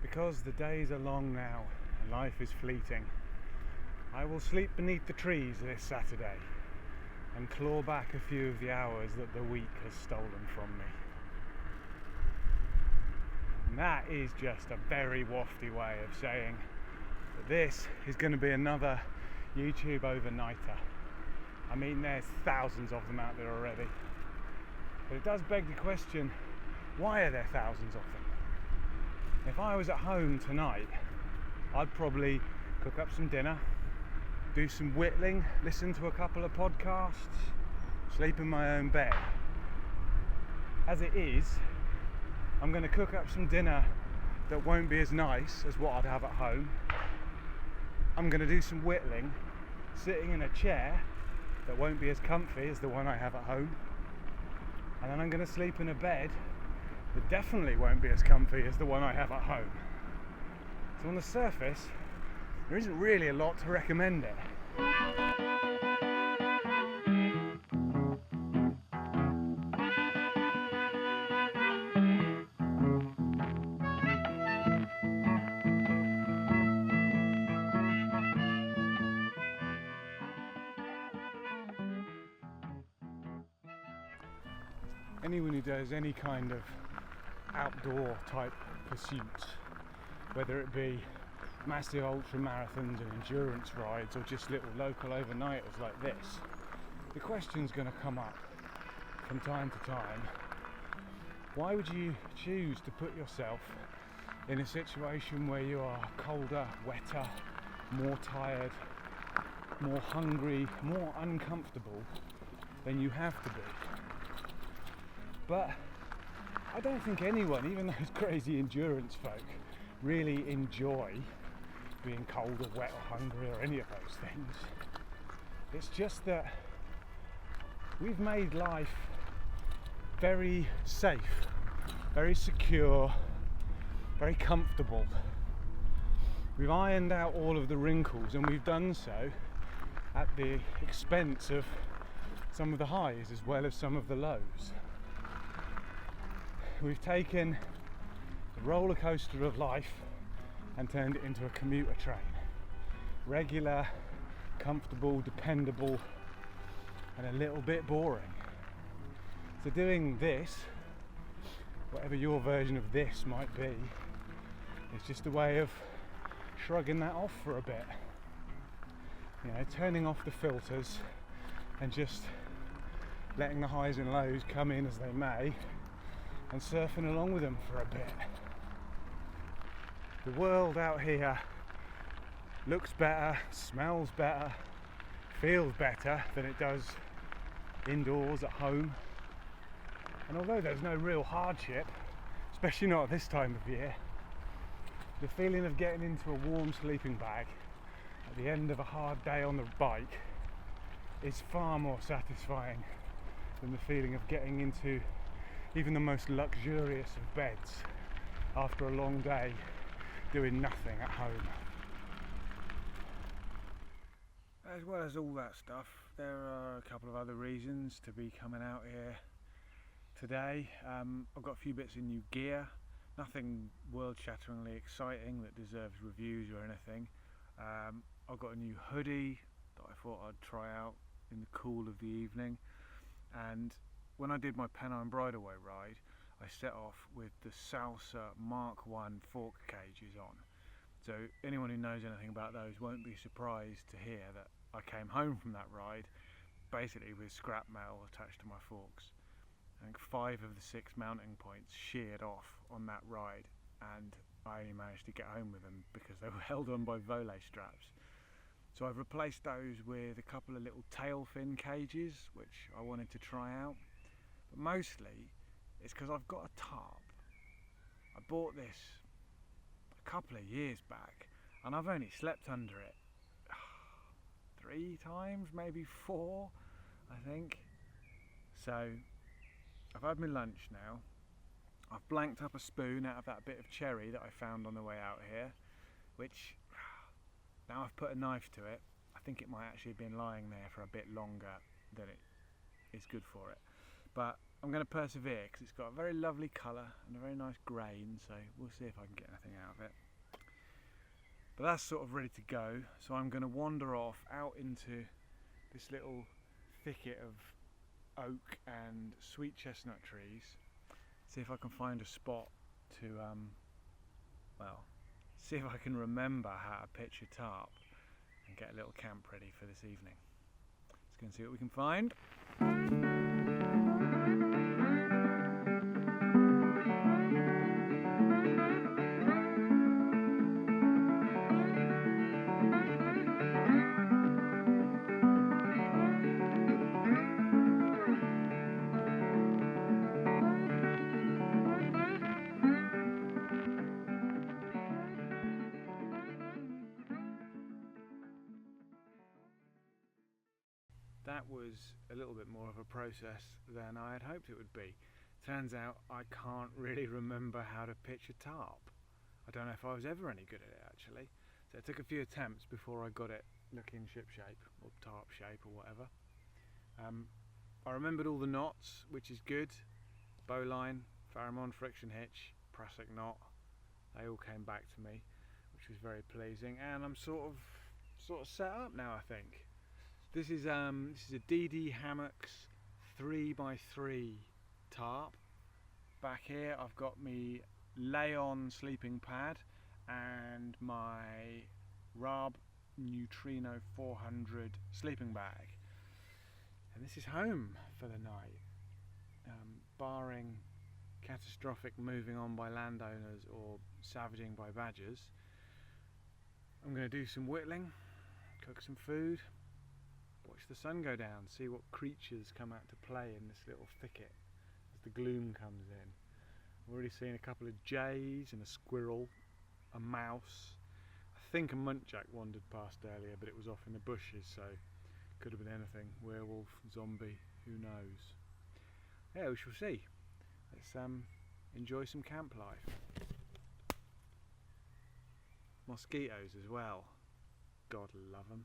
Because the days are long now and life is fleeting, I will sleep beneath the trees this Saturday and claw back a few of the hours that the week has stolen from me. And that is just a very wafty way of saying that this is going to be another YouTube overnighter. I mean, there's thousands of them out there already. But it does beg the question, why are there thousands of them? If I was at home tonight, I'd probably cook up some dinner, do some whittling, listen to a couple of podcasts, sleep in my own bed. As it is, I'm going to cook up some dinner that won't be as nice as what I'd have at home. I'm going to do some whittling, sitting in a chair that won't be as comfy as the one I have at home. And then I'm going to sleep in a bed that definitely won't be as comfy as the one I have at home. So on the surface, there isn't really a lot to recommend it. Anyone who does any kind of outdoor type pursuits, whether it be massive ultra marathons and endurance rides or just little local overnighters like this, the question's going to come up from time to time. Why would you choose to put yourself in a situation where you are colder, wetter, more tired, more hungry, more uncomfortable than you have to be? But I don't think anyone, even those crazy endurance folk, really enjoy being cold or wet or hungry or any of those things. It's just that we've made life very safe, very secure, very comfortable. We've ironed out all of the wrinkles, and we've done so at the expense of some of the highs as well as some of the lows. We've taken the roller coaster of life and turned it into a commuter train. Regular, comfortable, dependable, and a little bit boring. So doing this, whatever your version of this might be, is just a way of shrugging that off for a bit. You know, turning off the filters and just letting the highs and lows come in as they may, and surfing along with them for a bit. The world out here looks better, smells better, feels better than it does indoors at home. And although there's no real hardship, especially not at this time of year, the feeling of getting into a warm sleeping bag at the end of a hard day on the bike is far more satisfying than the feeling of getting into even the most luxurious of beds after a long day doing nothing at home. As well as all that stuff, there are a couple of other reasons to be coming out here today. I've got a few bits of new gear, nothing world-shatteringly exciting that deserves reviews or anything. I've got a new hoodie that I thought I'd try out in the cool of the evening, and when I did my Pennine Bridleway ride, I set off with the Salsa Mark 1 fork cages on. So anyone who knows anything about those won't be surprised to hear that I came home from that ride basically with scrap metal attached to my forks. I think 5 of the 6 mounting points sheared off on that ride, and I only managed to get home with them because they were held on by volet straps. So I've replaced those with a couple of little tail fin cages which I wanted to try out. But mostly it's because I've got a tarp. I bought this a couple of years back and I've only slept under it 3 times, maybe 4, I think. So I've had my lunch now. I've blanked up a spoon out of that bit of cherry that I found on the way out here, which now I've put a knife to it. I think it might actually have been lying there for a bit longer than it is good for it. But I'm going to persevere because it's got a very lovely colour and a very nice grain, so we'll see if I can get anything out of it. But that's sort of ready to go, so I'm going to wander off out into this little thicket of oak and sweet chestnut trees, see if I can find a spot to, well, see if I can remember how to pitch a tarp and get a little camp ready for this evening. Let's go and see what we can find. That was a little bit more of a process than I had hoped it would be. Turns out I can't really remember how to pitch a tarp. I don't know if I was ever any good at it actually. So it took a few attempts before I got it looking ship shape or tarp shape or whatever. I remembered all the knots, which is good. Bowline, Faramond friction hitch, prusik knot. They all came back to me, which was very pleasing. And I'm sort of set up now, I think. This is a DD Hammocks 3x3 tarp. Back here I've got me lay-on sleeping pad and my Raab Neutrino 400 sleeping bag. And this is home for the night. Barring catastrophic moving on by landowners or savaging by badgers, I'm going to do some whittling, cook some food, watch the sun go down, see what creatures come out to play in this little thicket as the gloom comes in. I've already seen a couple of jays and a squirrel, a mouse. I think a muntjac wandered past earlier, but it was off in the bushes, so could have been anything. Werewolf, zombie, who knows. Yeah, we shall see. Let's enjoy some camp life. Mosquitoes as well. God love them.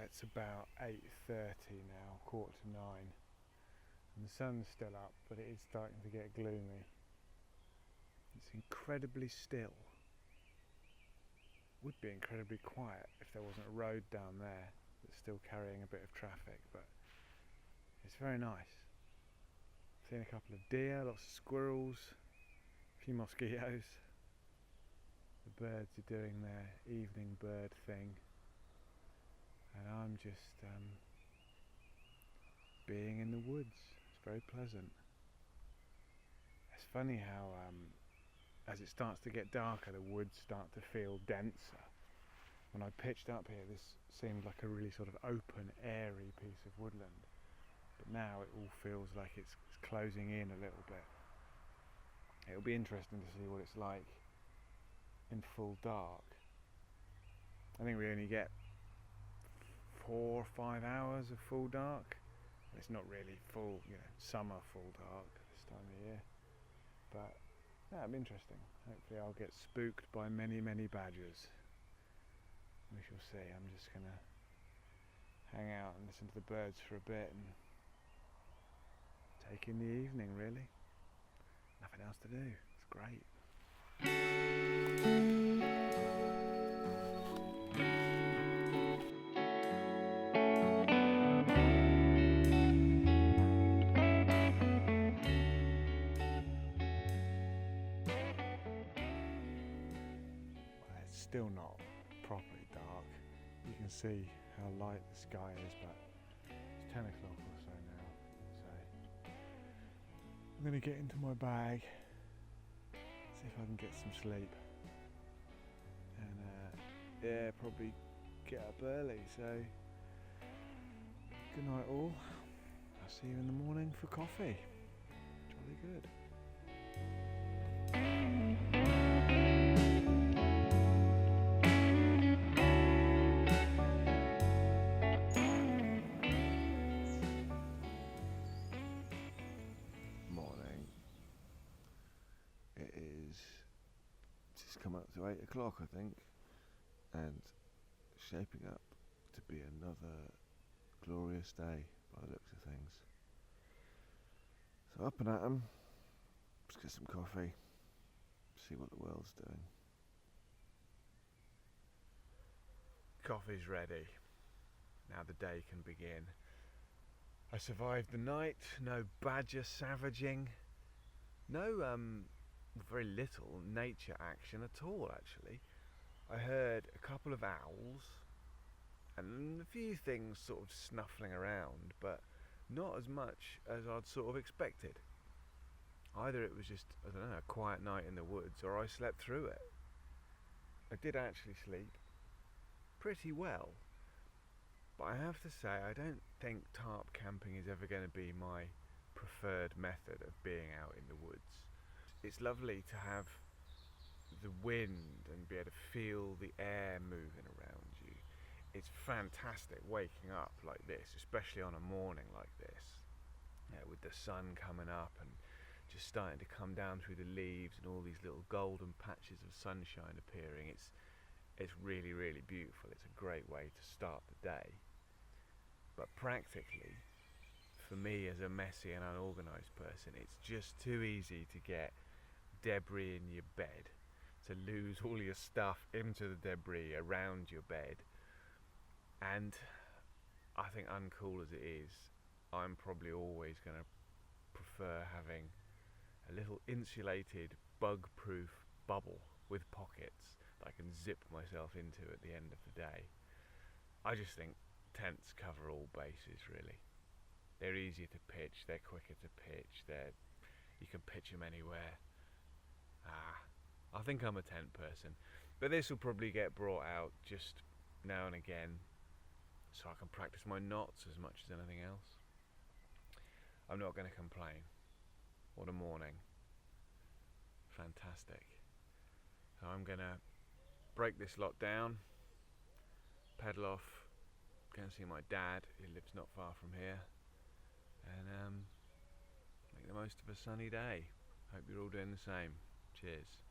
It's about 8:30 now, 8:45, and the sun's still up, but it is starting to get gloomy. It's incredibly still. Would be incredibly quiet if there wasn't a road down there that's still carrying a bit of traffic, but it's very nice. Seen a couple of deer, lots of squirrels, a few mosquitoes. The birds are doing their evening bird thing. And I'm just being in the woods. It's very pleasant. It's funny how as it starts to get darker, the woods start to feel denser. When I pitched up here, this seemed like a really sort of open, airy piece of woodland. But now it all feels like it's closing in a little bit. It'll be interesting to see what it's like in full dark. I think we only get 4 or 5 hours of full dark. It's not really full, summer full dark this time of year, but that'll be interesting. Hopefully I'll get spooked by many badgers. We shall see. I'm just gonna hang out and listen to the birds for a bit and take in the evening, really. Nothing else to do. It's great. Still not properly dark. You can see how light the sky is, but it's 10 o'clock or so now. So I'm going to get into my bag, see if I can get some sleep, and probably get up early, so good night all. I'll see you in the morning for coffee. Jolly good. Morning. It is just come up to 8 o'clock, I think, and shaping up to be another glorious day by the looks of things. So up and at 'em, let's get some coffee, see what the world's doing. Coffee's ready. Now the day can begin. I survived the night, no badger savaging, no very little nature action at all actually. I heard a couple of owls and a few things sort of snuffling around, but not as much as I'd sort of expected. Either it was just, I don't know, a quiet night in the woods, or I slept through it. I did actually sleep pretty well, but I have to say I don't think tarp camping is ever going to be my preferred method of being out in the woods. It's lovely to have the wind and be able to feel the air moving around you. It's fantastic waking up like this, especially on a morning like this, with the sun coming up and just starting to come down through the leaves and all these little golden patches of sunshine appearing. It's really, really beautiful. It's a great way to start the day. But practically, for me as a messy and unorganised person, it's just too easy to get debris in your bed, to lose all your stuff into the debris around your bed. And I think, uncool as it is, I'm probably always going to prefer having a little insulated bug-proof bubble with pockets that I can zip myself into at the end of the day. I just think tents cover all bases really. They're easier to pitch, they're quicker to pitch, you can pitch them anywhere. I think I'm a tent person, but this will probably get brought out just now and again so I can practice my knots as much as anything else. I'm not going to complain. What a morning. Fantastic. So I'm going to break this lot down, pedal off, go and see my dad, who lives not far from here, and make the most of a sunny day. Hope you're all doing the same. Cheers.